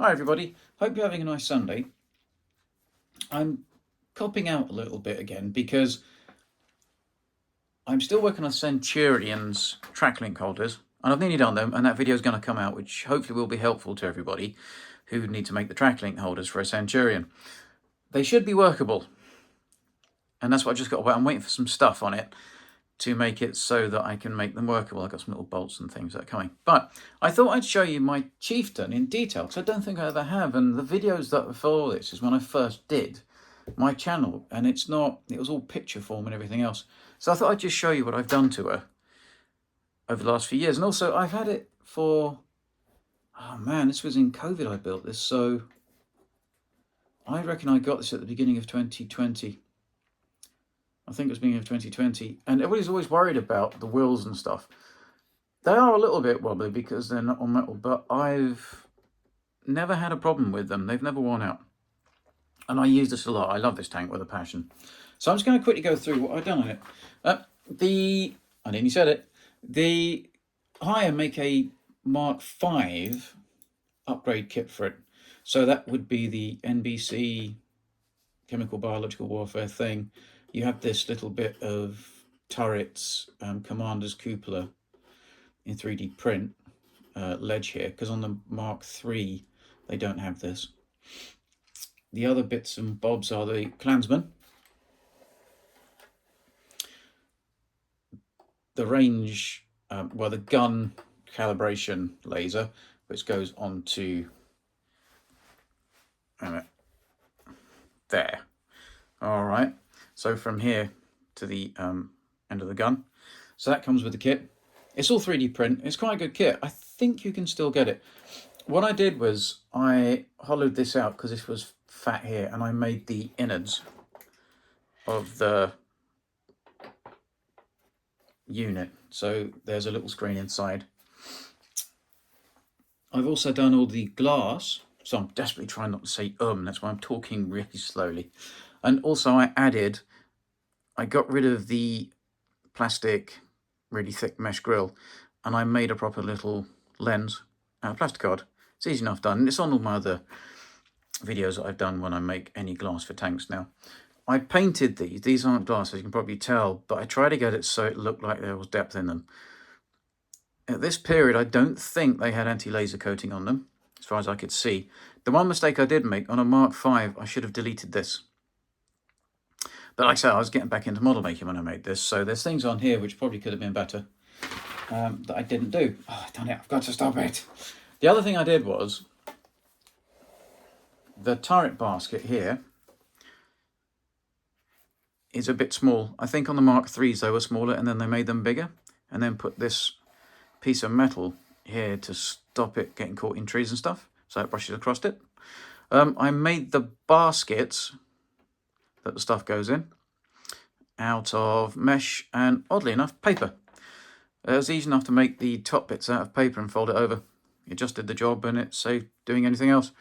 Hi everybody, hope you're having a nice Sunday. I'm copping out a little bit again because I'm still working on Centurion's track link holders and I've nearly done them, and that video is going to come out, which hopefully will be helpful to everybody who need to make the track link holders for a Centurion. They should be workable, and that's what I just got to wait. I'm waiting for some stuff on it to make it so that I can make them workable. I've got some little bolts and things that are coming. But I thought I'd show you my Chieftain in detail, because I don't think I ever have. And the videos that follow this is when I first did my channel, and it was all picture form and everything else. So I thought I'd just show you what I've done to her over the last few years. And also I've had it for, oh man, this was in COVID I built this. So I reckon I got this at the beginning of 2020. I think it was beginning of 2020, and everybody's always worried about the wheels and stuff. They are a little bit wobbly because they're not on metal, but I've never had a problem with them. They've never worn out, and I use this a lot. I love this tank with a passion. So I'm just going to quickly go through what I've done on it. I nearly said it. The HAYA make a Mark 5 upgrade kit for it. So that would be the NBC chemical biological warfare thing. You have this little bit of turrets, commander's cupola in 3D print ledge here, because on the Mark III they don't have this. The other bits and bobs are the Klansman, the range, well, the gun calibration laser, which goes onto there. All right. So from here to the end of the gun. So that comes with the kit. It's all 3D print. It's quite a good kit. I think you can still get it. What I did was I hollowed this out because this was fat here, and I made the innards of the unit. So there's a little screen inside. I've also done all the glass. So I'm desperately trying not to say that's why I'm talking really slowly. And also I got rid of the plastic, really thick mesh grill, and I made a proper little lens out of plasticard. It's easy enough done. It's on all my other videos that I've done when I make any glass for tanks now. I painted these. These aren't glass, as you can probably tell, but I tried to get it so it looked like there was depth in them. At this period, I don't think they had anti-laser coating on them, as far as I could see. The one mistake I did make, on a Mark V, I should have deleted this. But like I said, I was getting back into model making when I made this, so there's things on here which probably could have been better that I didn't do. Oh, I've done it. I've got to stop it. The other thing I did was the turret basket here is a bit small. I think on the Mark IIIs they were smaller, and then they made them bigger, and then put this piece of metal here to stop it getting caught in trees and stuff, so it brushes across it. I made the baskets that the stuff goes in out of mesh and, oddly enough, paper. It was easy enough to make the top bits out of paper and fold it over. It just did the job, and it saved doing anything else.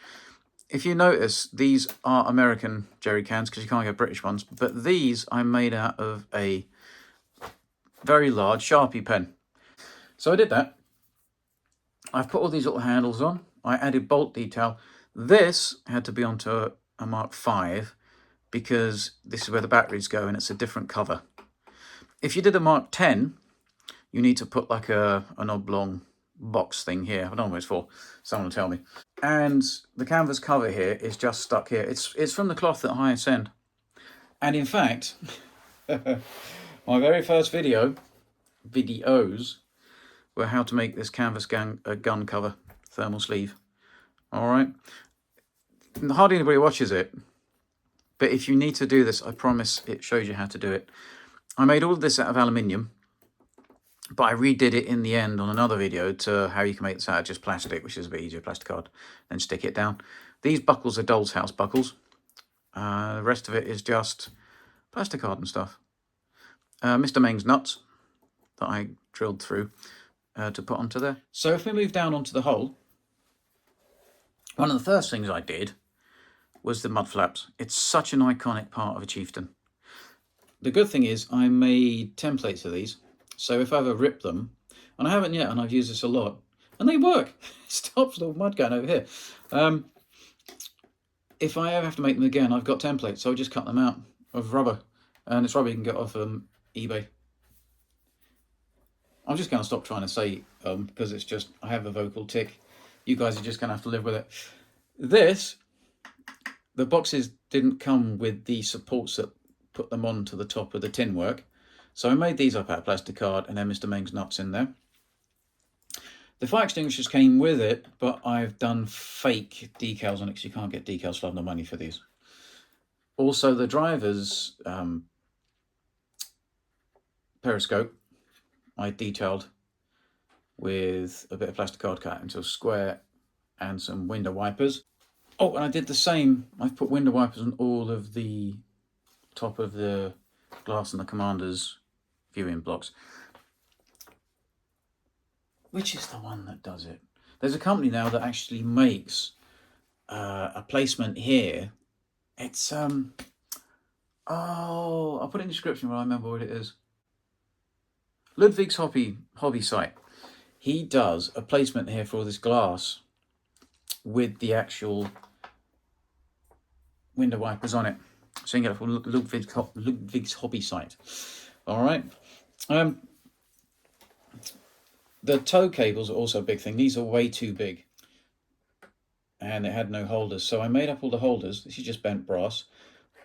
If you notice, these are American jerry cans because you can't get British ones, but these I made out of a very large Sharpie pen. So I did that. I've put all these little handles on. I added bolt detail. This had to be onto a Mark V because this is where the batteries go, and it's a different cover. If you did a Mark X, you need to put like an oblong box thing here. I don't know what it's for. Someone will tell me. And the canvas cover here is just stuck here. It's from the cloth that HAYA send. And in fact, my very first videos were how to make this canvas gun cover thermal sleeve. All right. Hardly anybody watches it, but if you need to do this, I promise it shows you how to do it. I made all of this out of aluminium, but I redid it in the end on another video to how you can make this out of just plastic, which is a bit easier, plasticard, then stick it down. These buckles are doll's house buckles. The rest of it is just plasticard and stuff. Mr. Meng's nuts that I drilled through to put onto there. So if we move down onto the hole, one of the first things I did was the mud flaps. It's such an iconic part of a Chieftain. The good thing is I made templates of these, so if I ever rip them, and I haven't yet, and I've used this a lot, and they work. It stops the mud going over here. If I ever have to make them again, I've got templates, so I just cut them out of rubber, and it's rubber you can get off eBay. I'm just going to stop trying to say because it's just, I have a vocal tick. You guys are just going to have to live with it. This, the boxes didn't come with the supports that put them on to the top of the tin work, so I made these up out of plastic card and then Mr. Meng's nuts in there. The fire extinguishers came with it, but I've done fake decals on it because you can't get decals for love nor money for these. Also, the driver's periscope I detailed with a bit of plastic card cut into a square and some window wipers. Oh, and I did the same. I've put window wipers on all of the top of the glass and the commander's viewing blocks. Which is the one that does it? There's a company now that actually makes a placement here. It's oh, I'll put it in the description when I remember what it is. Ludwigs hobby site. He does a placement here for all this glass with the actual window wipers on it. So you can get it from Ludwigs hobby site. All right. The tow cables are also a big thing. These are way too big. And it had no holders. So I made up all the holders. This is just bent brass.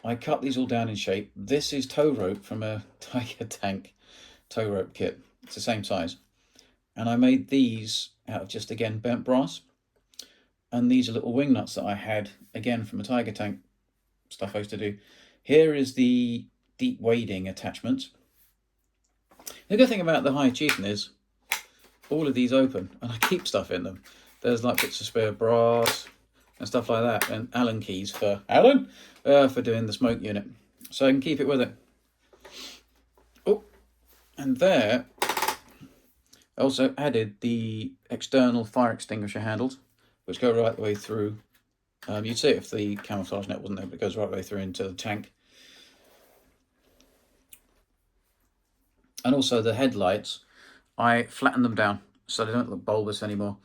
I cut these all down in shape. This is tow rope from a HAYA tank tow rope kit. It's the same size. And I made these out of just, again, bent brass. And these are little wing nuts that I had, again, from a Tiger tank stuff I used to do. Here is the deep wading attachment. The good thing about the HAYA Chieftain is all of these open, and I keep stuff in them. There's like bits of spare brass and stuff like that, and Allen keys for for doing the smoke unit, so I can keep it with it. Oh, and there I also added the external fire extinguisher handles, which go right the way through. You'd see it if the camouflage net wasn't there, but it goes right the way through into the tank. And also the headlights, I flattened them down so they don't look bulbous anymore.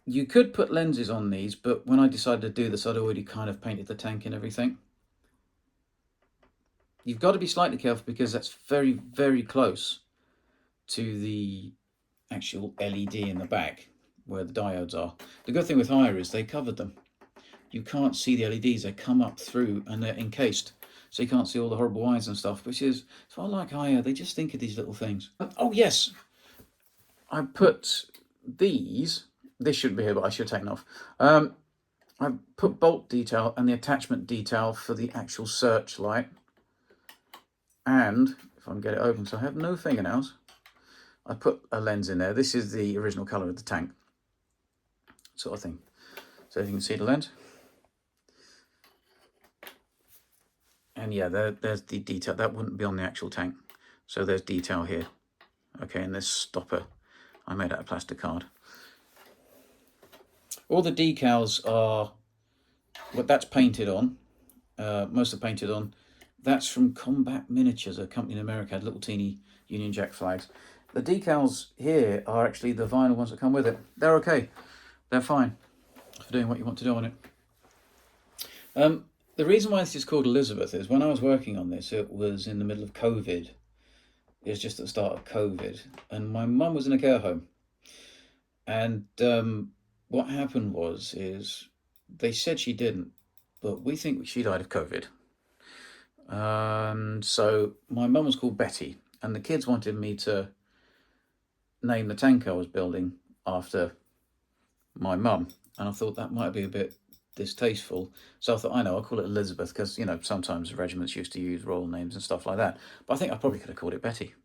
You could put lenses on these, but when I decided to do this, I'd already kind of painted the tank and everything. You've got to be slightly careful because that's very, very close to the actual LED in the back where the diodes are. The good thing with HAYA is they covered them. You can't see the LEDs, they come up through and they're encased. So you can't see all the horrible wires and stuff, which is, so I like HAYA, they just think of these little things. Oh yes, I put these, this shouldn't be here, but I should have taken off. I put bolt detail and the attachment detail for the actual searchlight. And if I can get it open, so I have no fingernails, I put a lens in there. This is the original colour of the tank, sort of thing. So you can see the lens. And yeah, there's the detail. That wouldn't be on the actual tank. So there's detail here. Okay, and this stopper I made out of plastic card. All the decals are, what that's painted on. Most are painted on. That's from Combat Miniatures, a company in America, had little teeny Union Jack flags. The decals here are actually the vinyl ones that come with it. They're okay. They're fine for doing what you want to do on it. The reason why this is called Elizabeth is when I was working on this, it was in the middle of COVID. It was just at the start of COVID. And my mum was in a care home. And what happened is they said she didn't, but we think she died of COVID. So my mum was called Betty, and the kids wanted me to name the tank I was building after my mum. And I thought that might be a bit distasteful, so I thought, I know, I'll call it Elizabeth, because you know sometimes regiments used to use royal names and stuff like that, but I think I probably could have called it Betty.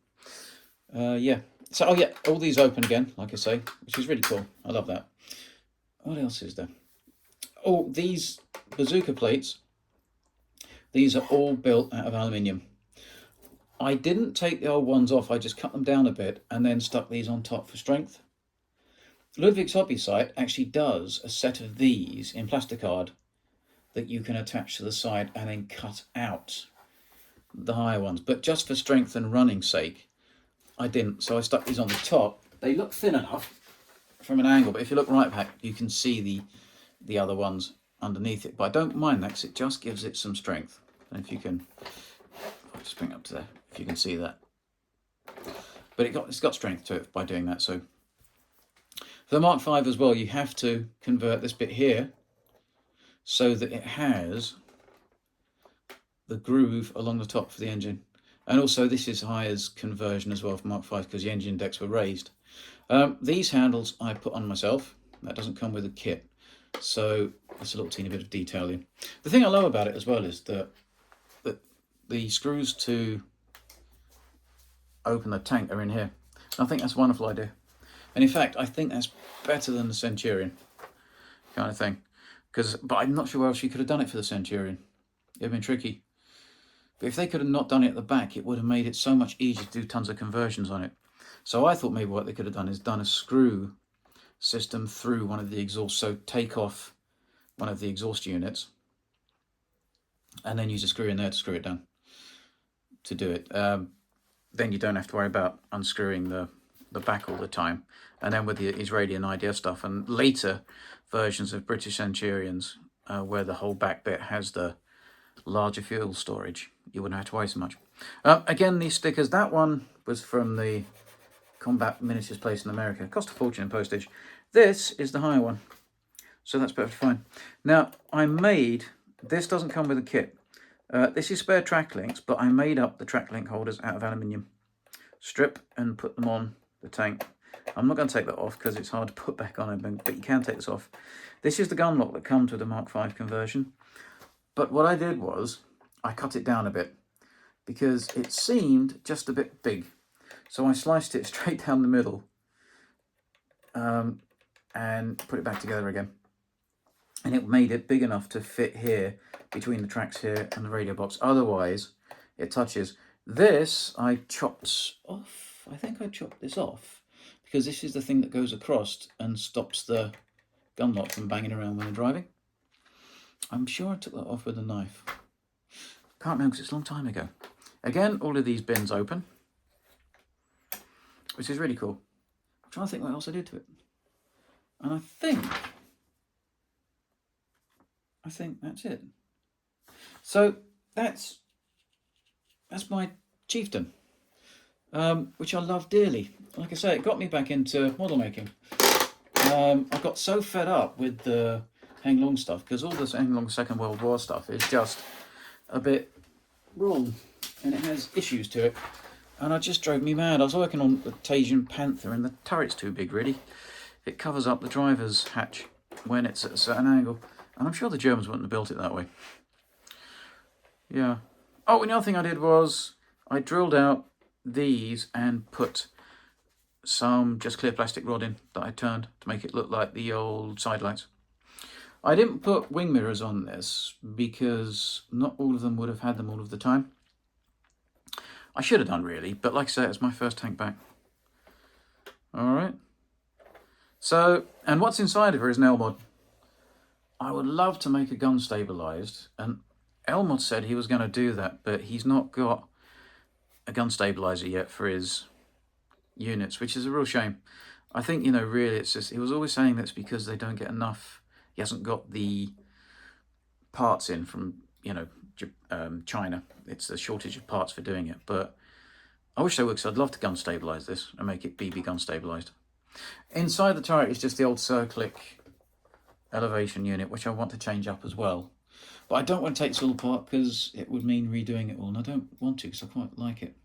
Yeah, so oh yeah, all these open again, like I say, which is really cool. I love that. What else is there? Oh, these bazooka plates, these are all built out of aluminium. I didn't take the old ones off, I just cut them down a bit and then stuck these on top for strength. Ludwig's hobby site actually does a set of these in plasticard that you can attach to the side and then cut out the higher ones. But just for strength and running sake, I didn't. So I stuck these on the top. They look thin enough. from an angle, but if you look right back, you can see the other ones underneath it. But I don't mind that because it just gives it some strength. And if you can, I'll just bring it up to there, if you can see that. But it's got strength to it by doing that. So for the Mark V as well, you have to convert this bit here so that it has the groove along the top for the engine. And also this is HAYA's conversion as well for Mark V because the engine decks were raised. These handles I put on myself. That doesn't come with a kit. So it's a little teeny bit of detailing. The thing I love about it as well is that the screws to open the tank are in here. I think that's a wonderful idea. And in fact, I think that's better than the Centurion kind of thing. But I'm not sure where else you could have done it for the Centurion. It would have been tricky. But if they could have not done it at the back, it would have made it so much easier to do tons of conversions on it. So I thought maybe what they could have done is done a screw system through one of the exhausts. So take off one of the exhaust units and then use a screw in there to screw it down to do it. Then you don't have to worry about unscrewing the back all the time. And then with the Israeli and IDF stuff and later versions of British Centurions where the whole back bit has the larger fuel storage, you wouldn't have to worry so much. Again, these stickers, that one was from the Combat Miniatures place in America. It cost a fortune in postage. This is the HAYA one, so that's perfectly fine. Now, this doesn't come with a kit. This is spare track links, but I made up the track link holders out of aluminium strip and put them on the tank. I'm not going to take that off because it's hard to put back on it, but you can take this off. This is the gun lock that comes with the Mark V conversion. But what I did was I cut it down a bit because it seemed just a bit big. So I sliced it straight down the middle and put it back together again. And it made it big enough to fit here between the tracks here and the radio box. Otherwise, it touches. This I chopped off. I think I chopped this off because this is the thing that goes across and stops the gun lock from banging around when you're driving. I'm sure I took that off with a knife. Can't remember because it's a long time ago. Again, all of these bins open, which is really cool. I'm trying to think what else I did to it. And I think that's it. So that's my Chieftain, which I love dearly. Like I say, it got me back into model making. I got so fed up with the Hang Long stuff because all this Hang Long Second World War stuff is just a bit wrong and it has issues to it. And it just drove me mad. I was working on the Tajin Panther and the turret's too big, really. It covers up the driver's hatch when it's at a certain angle. And I'm sure the Germans wouldn't have built it that way. Yeah. Oh, and the other thing I did was I drilled out these and put some just clear plastic rod in that I turned to make it look like the old side lights. I didn't put wing mirrors on this because not all of them would have had them all of the time. I should have done really, but like I say, it's my first tank back. All right. So, and what's inside of her is an Elmod. I would love to make a gun stabilized, and Elmod said he was going to do that, but he's not got a gun stabilizer yet for his units, which is a real shame. I think, you know, really it's just, he was always saying that's because they don't get enough. He hasn't got the parts in from, you know, China. It's a shortage of parts for doing it, but I wish they would, because I'd love to gun stabilize this and make it BB gun stabilized. Inside the turret is just the old Cyclic elevation unit, which I want to change up as well. But I don't want to take this all apart because it would mean redoing it all, and I don't want to because I quite like it.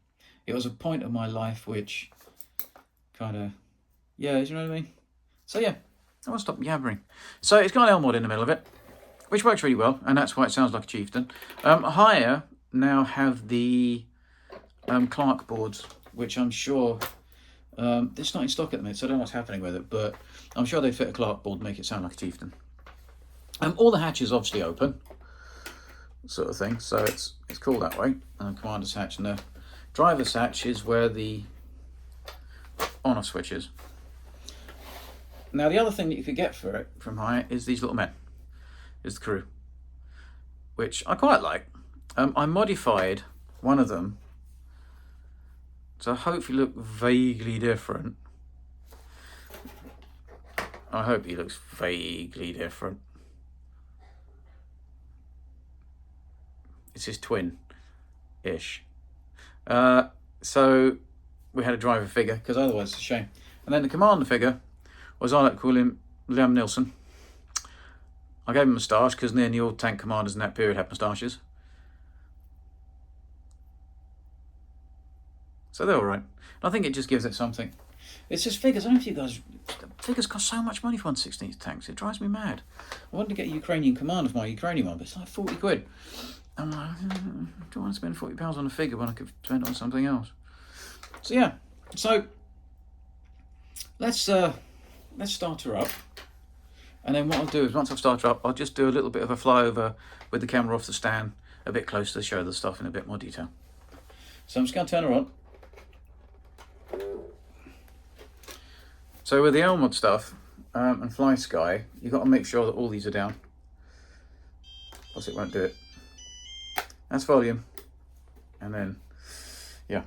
It was a point of my life which kind of, yeah, you know what I mean? So yeah, I want to stop yabbering. So it's got an Elmod in the middle of it, which works really well, and that's why it sounds like a Chieftain. HAYA now have the Clark boards, which I'm sure, it's not in stock at the minute, so I don't know what's happening with it, but I'm sure they fit a Clark board and make it sound like a Chieftain. All the hatches obviously open, sort of thing, so it's cool that way. And the commander's hatch and the driver's hatch is where the on off switch is. Now the other thing that you could get for it from HAYA is these little men, is the crew, which I quite like. I modified one of them to hopefully look vaguely different. I hope he looks vaguely different. It's his twin-ish. So we had a driver figure, because otherwise it's a shame. And then the commander figure was, I like to call him Liam Nielsen. I gave him a moustache, because nearly all tank commanders in that period had moustaches. So they're alright. I think it just gives it something. It's just figures. I don't know if you guys... Figures cost so much money for 1/16 tanks. It drives me mad. I wanted to get a Ukrainian commander for my Ukrainian one, but it's like 40 quid. I'm like, do I want to spend £40 on a figure when I could spend it on something else? So yeah. So let's start her up. And then what I'll do is, once I've started her up, I'll just do a little bit of a flyover with the camera off the stand, a bit closer to show the stuff in a bit more detail. So I'm just going to turn her on. So with the Elmod stuff and Fly Sky, you've got to make sure that all these are down, else it won't do it. That's volume, and then, yeah.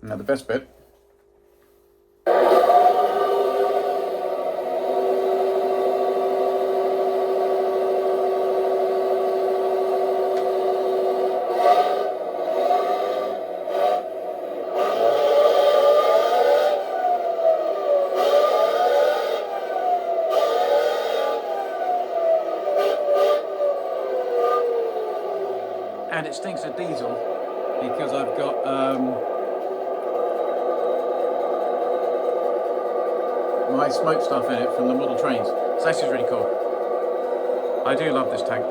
Now the best bit. And it stinks of diesel because I've got my smoke stuff in it from the model trains. So this is really cool. I do love this tank.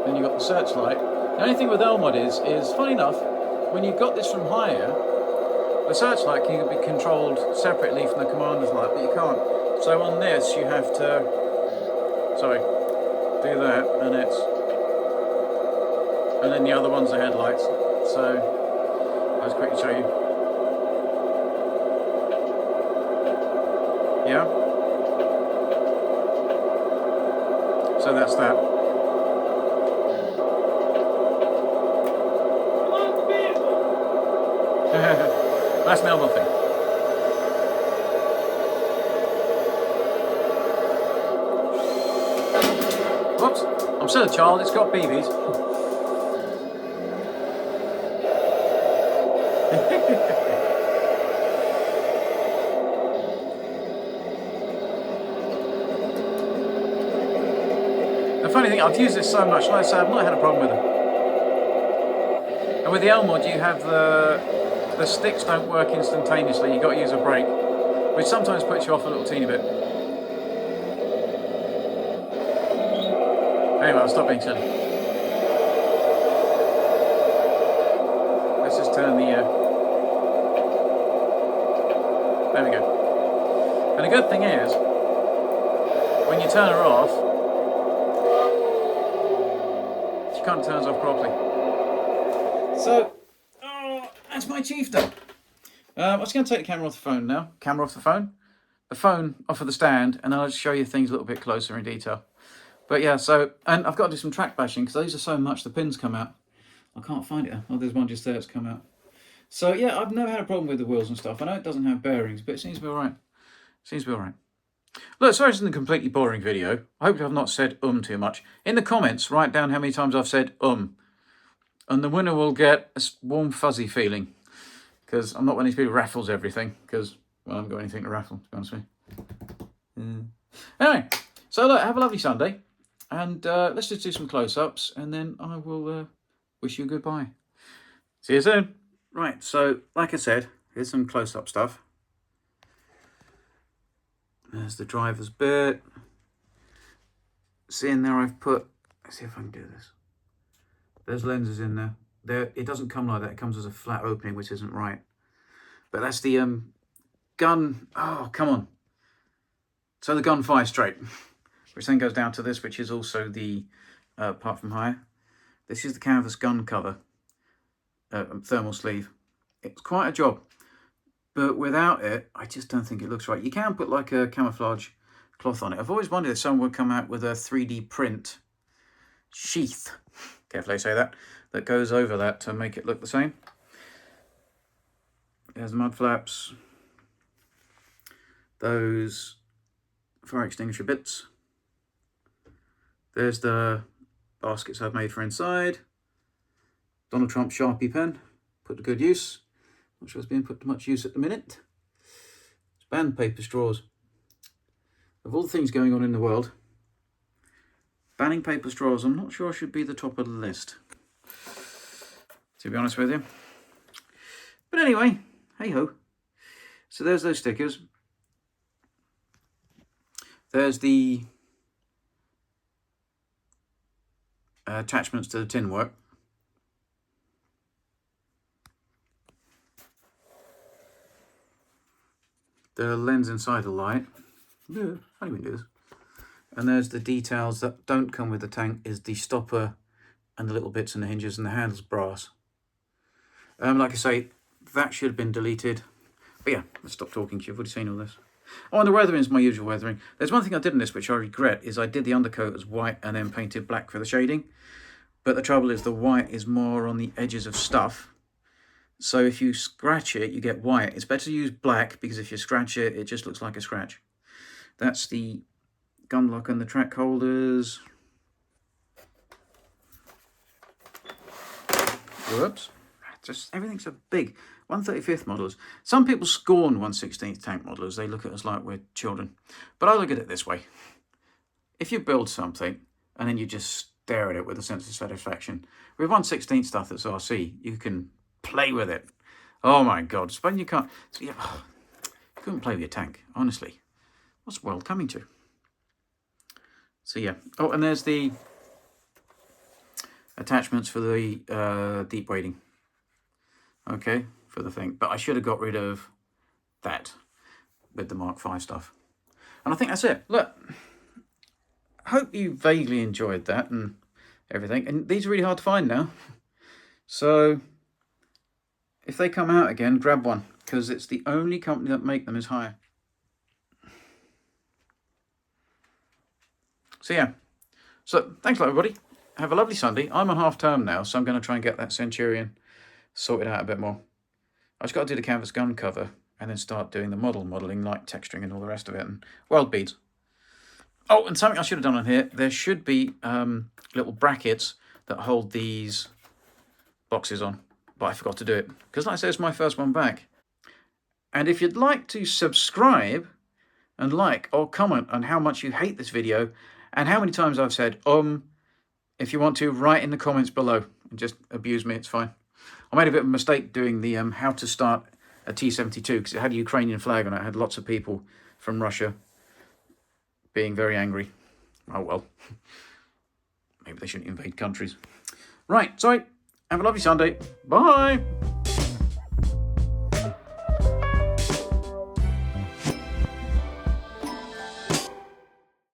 Then you've got the searchlight. The only thing with Elmod is funny enough, when you've got this from HAYA, the searchlight can be controlled separately from the commander's light, but you can't. So on this you have to, do that, and then the other one's the headlights. So I'll just quickly show you. Yeah. So that's that. That's an Elmod thing. Whoops, I'm still a child, it's got BBs. The funny thing, I've used this so much, like I say, I've not had a problem with it. And with the Elmod, you have the sticks don't work instantaneously, you've got to use a brake, which sometimes puts you off a little teeny bit. Anyway, I'll stop being silly. Let's just turn the... there we go. And the good thing is, when you turn her off, she can't turn off properly. So, that's my chieftain. I'm just going to take the camera off the phone now. Camera off the phone off of the stand, and then I'll just show you things a little bit closer in detail. But yeah, so, and I've got to do some track bashing because these are so much the pins come out. I can't find it. Oh, there's one just there that's come out. So yeah, I've never had a problem with the wheels and stuff. I know it doesn't have bearings, but it seems to be alright. Seems to be alright. Look, sorry this isn't a completely boring video. I hope I've not said too much. In the comments, write down how many times I've said And the winner will get a warm, fuzzy feeling. Because I'm not one of these people who raffles everything. Because, well, I haven't got anything to raffle, to be honest with you. Anyway, so look, have a lovely Sunday. And let's just do some close-ups. And then I will wish you goodbye. See you soon. Right, so, like I said, here's some close-up stuff. There's the driver's bit. See in there I've put... Let's see if I can do this. There's lenses in there. It doesn't come like that. It comes as a flat opening, which isn't right. But that's the gun... Oh, come on. So the gun fires straight. Which then goes down to this, which is also the part from HAYA. This is the canvas gun cover. Thermal sleeve. It's quite a job. But without it, I just don't think it looks right. You can put like a camouflage cloth on it. I've always wondered if someone would come out with a 3D print sheath, carefully I say that goes over that to make it look the same. There's the mud flaps. those fire extinguisher bits. There's the baskets I've made for inside. Donald Trump Sharpie pen, put to good use. Not sure it's being put to much use at the minute. It's band paper straws. Of all the things going on in the world, banning paper straws, I'm not sure should be the top of the list, to be honest with you. But anyway, hey ho. So there's those stickers. There's the attachments to the tin work. The lens inside the light. Yeah, funny we can do this. And there's the details that don't come with the tank, is the stopper and the little bits and the hinges, and the handle's brass. Like I say, that should have been deleted. But yeah, let's stop talking to you. I've already seen all this. Oh, and the weathering is my usual weathering. There's one thing I did in this which I regret, is I did the undercoat as white and then painted black for the shading. But the trouble is the white is more on the edges of stuff. So if you scratch it, you get white. It's better to use black, because if you scratch it, it just looks like a scratch. That's the gun lock and the track holders. Whoops. Just everything's so big. 1/35th modelers. Some people scorn 1/16th tank modelers. They look at us like we're children. But I look at it this way. If you build something and then you just stare at it with a sense of satisfaction, with 1/16th stuff that's RC, you can play with it. Oh my God. When you can't... You couldn't play with your tank, honestly. What's the world coming to? So yeah. Oh, and there's the attachments for the deep wading. Okay, for the thing. But I should have got rid of that with the Mark V stuff. And I think that's it. Look, I hope you vaguely enjoyed that and everything. And these are really hard to find now. So if they come out again, grab one, because it's the only company that make them is HAYA. So yeah. So thanks a lot, everybody. Have a lovely Sunday. I'm on half term now, so I'm going to try and get that Centurion sorted out a bit more. I just got to do the canvas gun cover and then start doing the modelling, like texturing and all the rest of it, and weld beads. Oh, and something I should have done on here, there should be little brackets that hold these boxes on, but I forgot to do it, because like I said, it's my first one back. And if you'd like to subscribe and like or comment on how much you hate this video and how many times I've said, if you want to, write in the comments below and just abuse me, it's fine. I made a bit of a mistake doing the how to start a T-72, because it had a Ukrainian flag on it. It had lots of people from Russia being very angry. Oh well. Maybe they shouldn't invade countries. Right, sorry. Have a lovely Sunday. Bye.